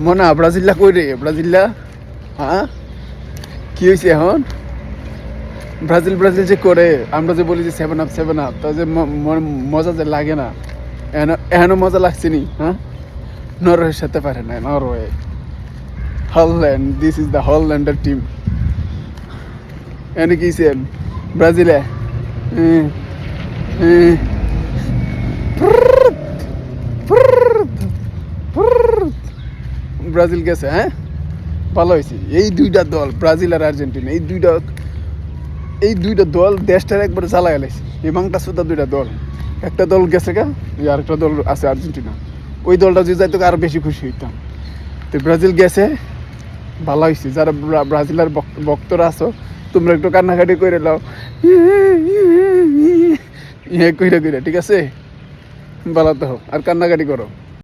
মনা ব্রাজিল্লা কই রে ব্রাজিল্লা? হ্যাঁ কি হয়েছে এখন? ব্রাজিল ব্রাজিল যে করে আমরা যে বলি যে 7 আপ তা যে মজা যে লাগে না, এখনো মজা লাগছে নি? হ্যাঁ, নরওয়ের সাথে পারে না, Norway Holland, this is the Hollander team. এনে কিছেন ব্রাজিলে ব্রাজিল গেছে। হ্যাঁ ভালো হয়েছে। এই দুইটা দল ব্রাজিল আর আর্জেন্টিনা, এই দুইটা দল দেশটার একবার জ্বালায় গেছে। এই মাংটা সুদা দুইটা দল, একটা দল গেছে গা, আর একটা দল আছে আর্জেন্টিনা। ওই দলটা যদি যাইতো আরো বেশি খুশি হইতাম। তো ব্রাজিল গেছে, ভালো হয়েছে। যারা ব্রাজিলের ভক্তরা আছো তোমরা একটু কান্নাকাটি করে নাও, কইরা কইরা, ঠিক আছে? ভালো তো হোক আর কান্নাকাটি করো।